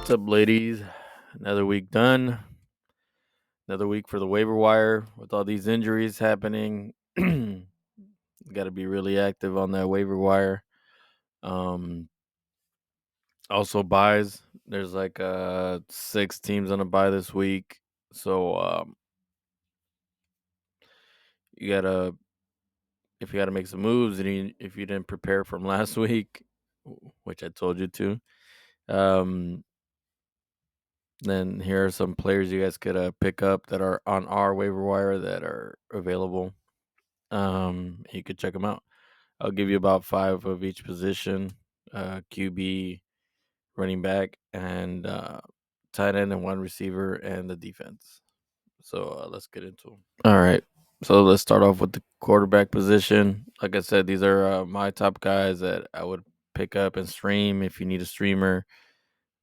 What's up, ladies? Another week done. Another week for the waiver wire with all these injuries happening. Got to be really active on that waiver wire. Um, Also buys. There's like 6 teams on a buy this week, so you gotta if you gotta make some moves and if you didn't prepare from last week, which I told you to, um, then here are some players you guys could pick up that are on our waiver wire that are available. You could check them out. I'll give you about five of each position: QB, running back, and tight end, and one receiver, and the defense. So let's get into them. All right. So let's start off with the quarterback position. Like I said, these are my top guys that I would pick up and stream if you need a streamer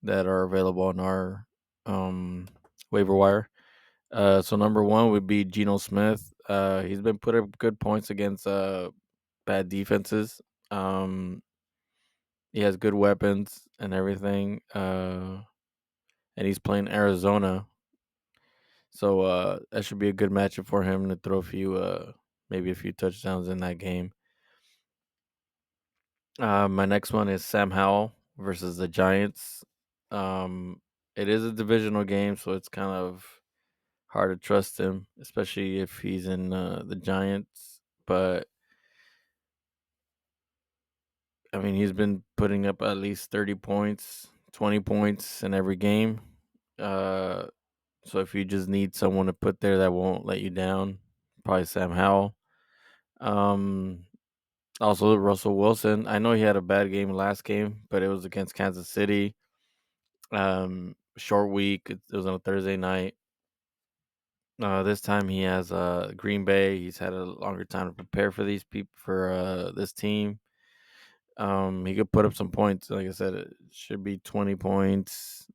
that are available on our um, waiver wire. So number one would be Geno Smith. He's been putting up good points against bad defenses. Um, he has good weapons and everything. And he's playing Arizona, so that should be a good matchup for him to throw maybe a few touchdowns in that game. My next one is Sam Howell versus the Giants. Um, it is a divisional game, so it's kind of hard to trust him, especially if he's in the Giants. But I mean, he's been putting up at least 30 points, 20 points in every game. Uh, so if you just need someone to put there that won't let you down, probably Sam Howell. Um, Also, Russell Wilson. I know he had a bad game last game, but it was against Kansas City. Short week. It was on a Thursday night. This time he has Green Bay. He's had a longer time to prepare for these people for this team. He could put up some points. Like I said, it should be 20 points.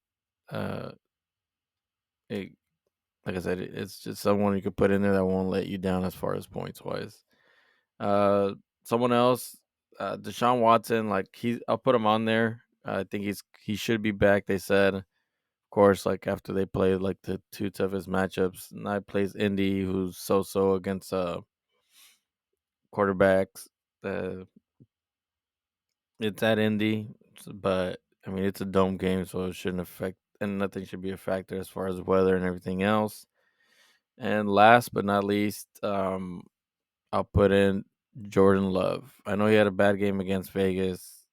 Uh, it, like I said, it's just someone you could put in there that won't let you down as far as points wise. Uh, Someone else, Deshaun Watson. I'll put him on there. I think he should be back. They said, of course, like after they played like the two toughest matchups. Now plays Indy, who's so against quarterbacks. Uh, it's at Indy, but I mean it's a dome game, so it shouldn't affect, and nothing should be a factor as far as weather and everything else. And last but not least, I'll put in Jordan Love. I know he had a bad game against Vegas,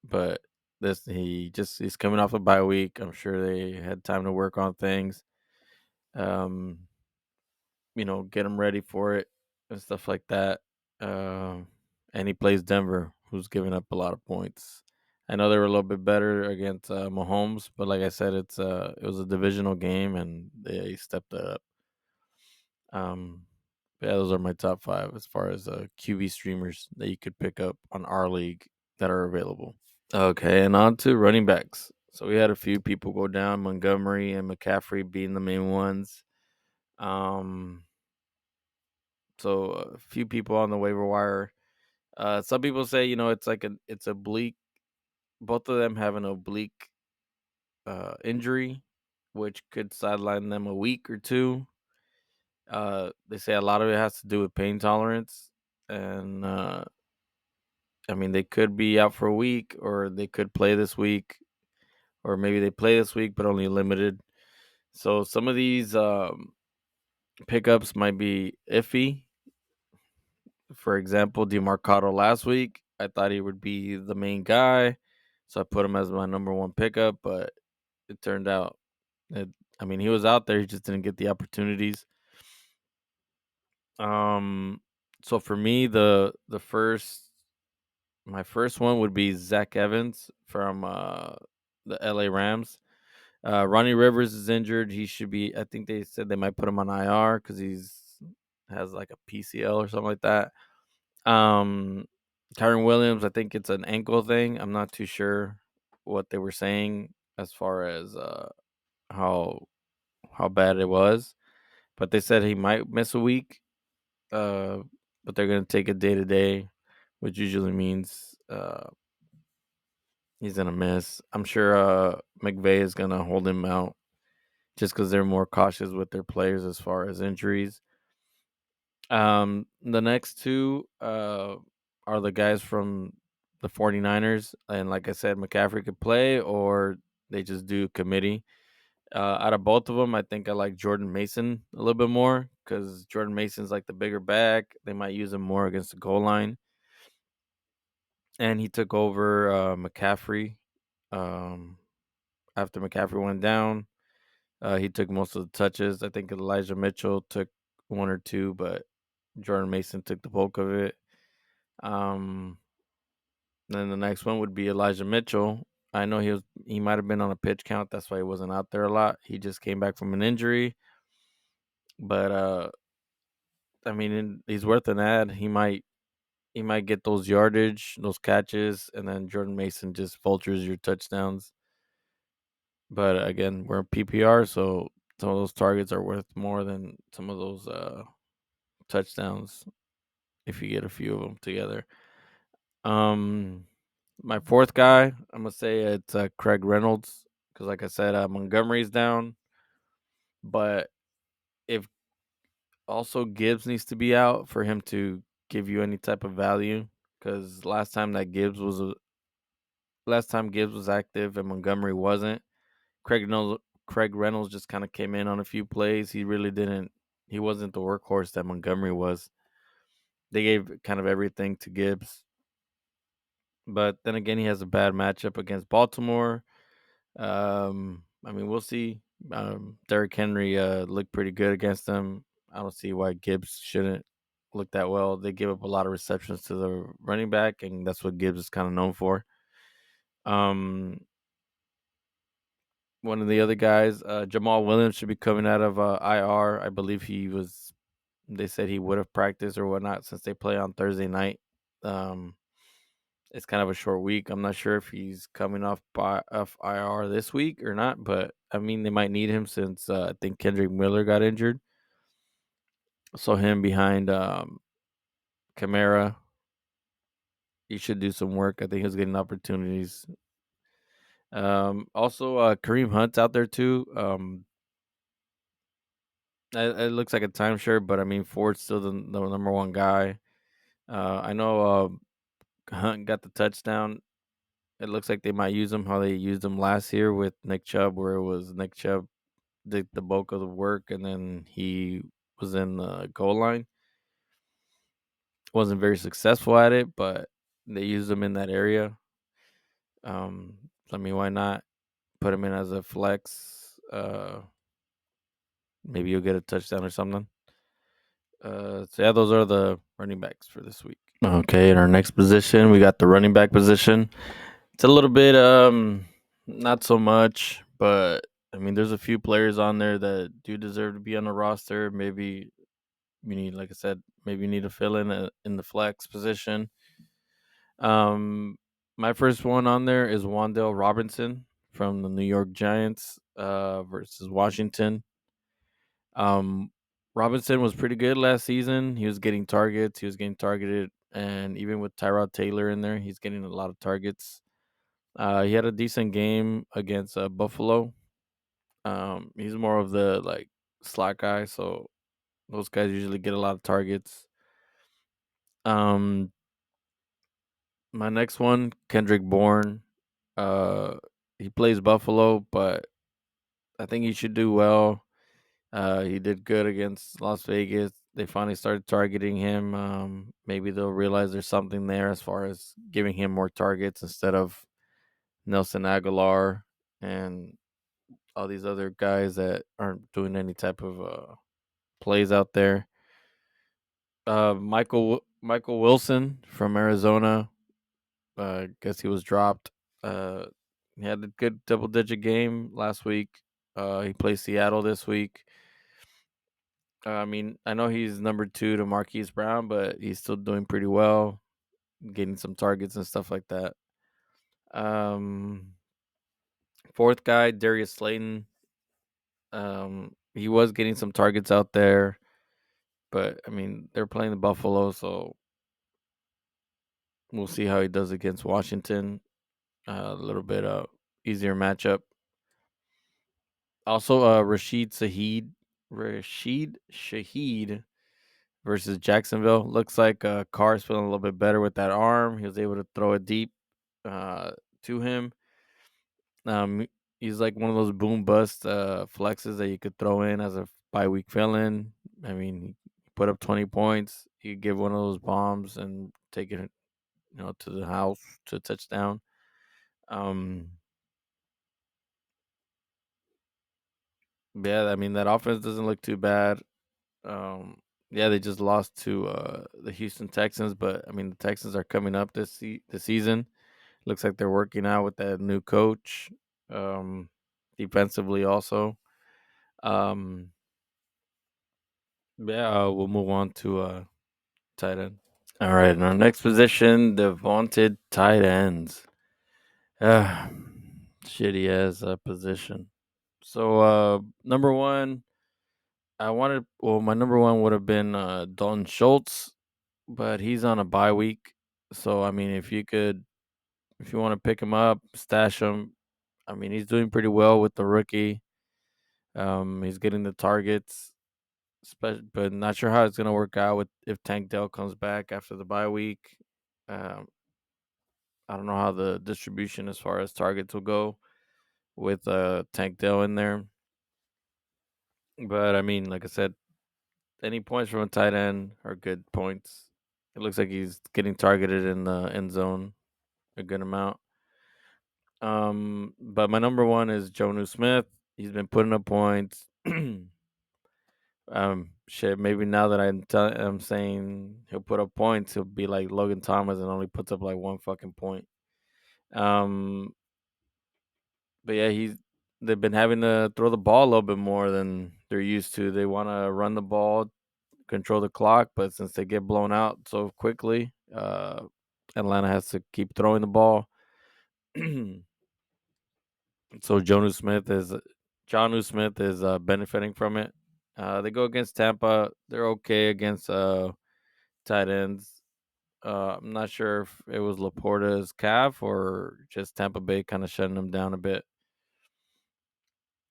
but he's coming off a bye week. I'm sure they had time to work on things. Um, get him ready for it and stuff like that. Um, and he plays Denver, who's giving up a lot of points. I know they were a little bit better against Mahomes, but like I said, it was a divisional game and they stepped it up. Um, yeah, those are my top five as far as QB streamers that you could pick up on our league that are available. Okay, and on to running backs. So we had a few people go down, Montgomery and McCaffrey being the main ones. Um, so a few people on the waiver wire. Some people say it's oblique. Both of them have an oblique injury, which could sideline them a week or two. They say a lot of it has to do with pain tolerance, and I mean they could be out for a week, or they could play this week, or maybe they play this week but only limited. So some of these pickups might be iffy. For example, DeMarcado last week, I thought he would be the main guy, so I put him as my number one pickup. But it turned out, it, I mean, he was out there, he just didn't get the opportunities. Um, so for me, the first my first one would be Zach Evans from the LA Rams. Ronnie Rivers is injured. He should be. I think they said they might put him on IR because he's has like a PCL or something like that. Um, Kyron Williams, I think it's an ankle thing. I'm not too sure what they were saying as far as how how bad it was, but they said he might miss a week. Uh, but they're gonna take it day to day, which usually means He's gonna miss. I'm sure McVay is gonna hold him out just because they're more cautious with their players as far as injuries. The next two are the guys from the 49ers. And like I said, McCaffrey could play or they just do committee. Out of both of them, I think I like Jordan Mason a little bit more because Jordan Mason's like the bigger back. They might use him more against the goal line. And he took over McCaffrey um, after McCaffrey went down. He took most of the touches. I think Elijah Mitchell took one or two, but Jordan Mason took the bulk of it. Um, then the next one would be Elijah Mitchell. I know he might have been on a pitch count. That's why he wasn't out there a lot. He just came back from an injury, but I mean, he's worth an ad. He might get those yardage, those catches, and then Jordan Mason just vultures your touchdowns. But again, we're in PPR, so some of those targets are worth more than some of those touchdowns if you get a few of them together. Um, my fourth guy, I'm gonna say it's Craig Reynolds because, like I said, Montgomery's down, but if also Gibbs needs to be out for him to give you any type of value, because last time Gibbs was active and Montgomery wasn't. Craig Reynolds just kind of came in on a few plays. He really didn't. He wasn't the workhorse that Montgomery was. They gave kind of everything to Gibbs, but then again, he has a bad matchup against Baltimore. I mean, we'll see. Derrick Henry looked pretty good against them. I don't see why Gibbs shouldn't look that well. They give up a lot of receptions to the running back, and that's what Gibbs is kind of known for. Um, One of the other guys, Jamal Williams, should be coming out of IR. I believe he was. They said he would have practiced or whatnot since they play on Thursday night. Um, it's kind of a short week. I'm not sure if he's coming off IR this week or not, but I mean they might need him since I think Kendrick Miller got injured. So him behind Kamara, he should do some work. I think he's getting opportunities. Also, Kareem Hunt's out there too. It looks like a timeshare, but I mean Ford's still the number one guy. I know Hunt got the touchdown. It looks like they might use him how they used him last year with Nick Chubb, where it was Nick Chubb did the bulk of the work, and then he was in the goal line. Wasn't very successful at it, but they used him in that area. I mean, why not put him in as a flex? Maybe you'll get a touchdown or something. So yeah, those are the running backs for this week. Okay, in our next position, we got the running back position. It's a little bit not so much, but I mean there's a few players on there that do deserve to be on the roster. Maybe you need, like I said, maybe you need to fill in the flex position. Um my first one on there is Wandale Robinson from the New York Giants versus Washington. Um Robinson was pretty good last season. He was getting targets, he was getting targeted, and even with Tyrod Taylor in there, he's getting a lot of targets. He had a decent game against Buffalo. He's more of the like slot guy, so those guys usually get a lot of targets. Um, my next one, Kendrick Bourne. Uh, he plays Buffalo, but I think he should do well. He did good against Las Vegas. They finally started targeting him. Maybe they'll realize there's something there as far as giving him more targets instead of Nelson Aguilar and all these other guys that aren't doing any type of plays out there. Michael Wilson from Arizona. Guess he was dropped. Uh, he had a good double digit game last week. He plays Seattle this week. I mean, I know he's number two to Marquise Brown, but he's still doing pretty well, getting some targets and stuff like that. Um, Fourth guy, Darius Slayton. He was getting some targets out there, but I mean, they're playing the Buffalo, so we'll see how he does against Washington. A little bit easier matchup. Also, Rashid Shaheed versus Jacksonville. Looks like Carr's feeling a little bit better with that arm. He was able to throw it deep uh, to him. Um, he's like one of those boom bust flexes that you could throw in as a bye week fill-in. I mean, he put up 20 points. He could give one of those bombs and take it, to the house to touchdown. Um, yeah, I mean that offense doesn't look too bad. Um, yeah, they just lost to the Houston Texans, but I mean the Texans are coming up this season. Looks like they're working out with that new coach. Um, defensively also. Um, yeah, we'll move on to tight end. All right, in our next position, the vaunted tight ends. Ah, shitty ass position. So number one, my number one would have been Dalton Schultz, but he's on a bye week. So I mean, if you want to pick him up, stash him. I mean, he's doing pretty well with the rookie. He's getting the targets, but not sure how it's gonna work out with if Tank Dell comes back after the bye week. Um, I don't know how the distribution as far as targets will go with Tank Dell in there. But I mean, like I said, any points from a tight end are good points. It looks like he's getting targeted in the end zone a good amount. But my number one is Jonu Smith. He's been putting up points. Shit. Maybe now that I'm saying he'll put up points, he'll be like Logan Thomas and only puts up like one fucking point. Um, but yeah, they've been having to throw the ball a little bit more than they're used to. They want to run the ball, control the clock, but since they get blown out so quickly, Atlanta has to keep throwing the ball. So Jonu Smith is benefiting from it. They go against Tampa. They're okay against tight ends. I'm not sure if it was Laporta's calf or just Tampa Bay kind of shutting them down a bit.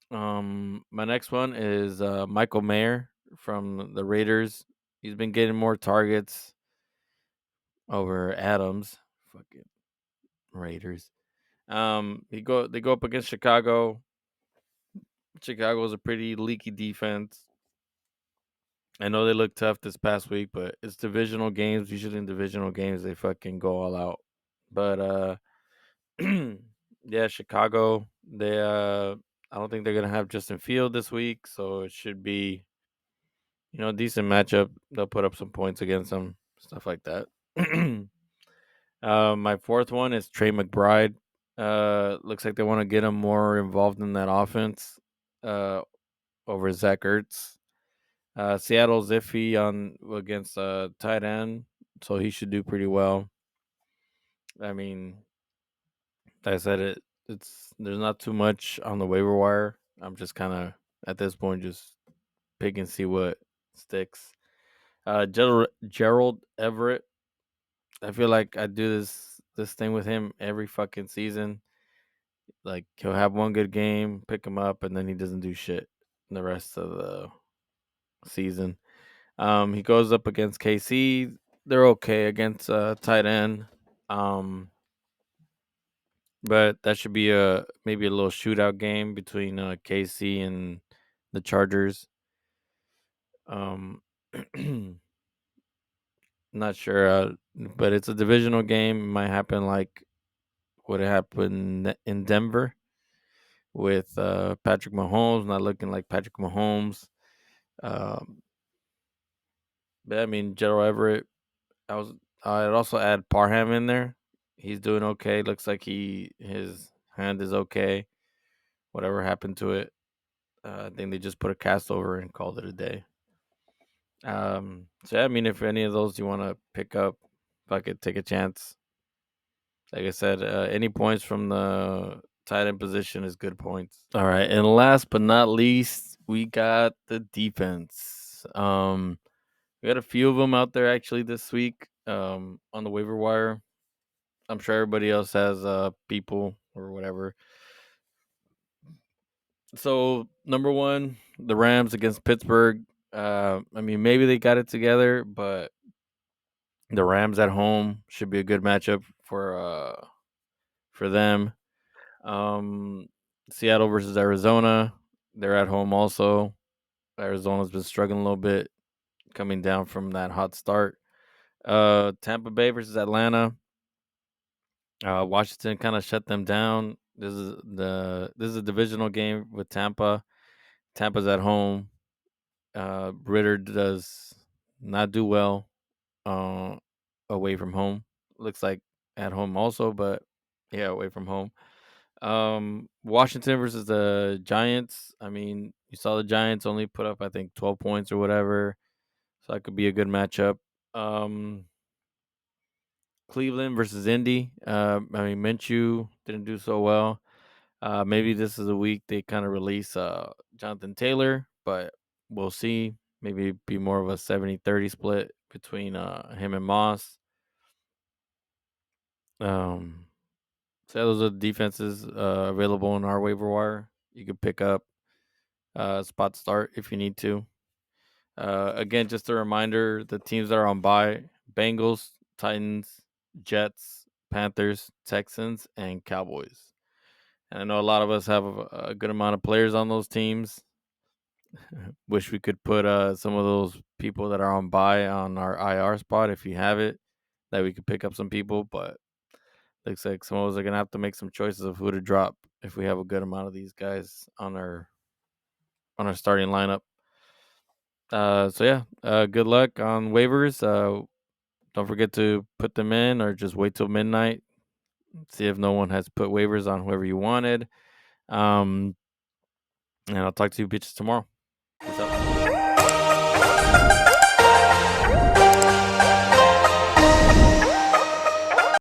My next one is Michael Mayer from the Raiders. He's been getting more targets over Adams. Fucking Raiders. They go up against Chicago. Chicago's a pretty leaky defense. I know they look tough this past week, but it's divisional games. Usually in divisional games they fucking go all out. But yeah, Chicago, I don't think they're gonna have Justin Field this week, so it should be, decent matchup. They'll put up some points against them, stuff like that. My fourth one is Trey McBride. Looks like they want to get him more involved in that offense uh, over Zach Ertz. Seattle's iffy on against tight end, so he should do pretty well. I mean, like I said, it's there's not too much on the waiver wire. I'm just kind of at this point just pick and see what sticks. Gerald Everett. I feel like I do this thing with him every fucking season. Like he'll have one good game, pick him up, and then he doesn't do shit the rest of the season. He goes up against KC. They're okay against tight end. Um, but that should be a maybe a little shootout game between KC and the Chargers. Um, not sure, but it's a divisional game. It might happen like what happened in Denver with Patrick Mahomes not looking like Patrick Mahomes. Um, but I mean, Gerald Everett. I was. I'd also add Parham in there. He's doing okay. Looks like his hand is okay. Whatever happened to it, I think they just put a cast over and called it a day. So yeah, I mean, if any of those you want to pick up, if I could take a chance. Like I said, any points from the tight end position is good points. All right, and last but not least, we got the defense. We got a few of them out there actually this week on the waiver wire. I'm sure everybody else has people or whatever. So number one, the Rams against Pittsburgh. I mean, maybe they got it together, but the Rams at home should be a good matchup for them. Um, Seattle versus Arizona. They're at home also. Arizona's been struggling a little bit coming down from that hot start. Tampa Bay versus Atlanta. Washington kind of shut them down. This is a divisional game with Tampa. Tampa's at home. Ritter does not do well uh, away from home. Looks like at home also, but yeah, away from home. Washington versus the Giants. I mean, you saw the Giants only put up I think 12 points or whatever, so that could be a good matchup. Um, Cleveland versus Indy. I mean, Minshew didn't do so well. Maybe this is a week they kind of release Jonathan Taylor, but we'll see. Maybe be more of a 70-30 split between him and Moss. Um, so those are the defenses available on our waiver wire. You could pick up spot start if you need to. Again, just a reminder: the teams that are on bye: Bengals, Titans, Jets, Panthers, Texans, and Cowboys. And I know a lot of us have a good amount of players on those teams. Wish we could put some of those people that are on bye on our IR spot if you have it, that we could pick up some people. But looks like some of us are gonna have to make some choices of who to drop if we have a good amount of these guys on our starting lineup. So yeah, good luck on waivers. Don't forget to put them in, or just wait till midnight. See if no one has put waivers on whoever you wanted. And I'll talk to you bitches tomorrow. Peace out.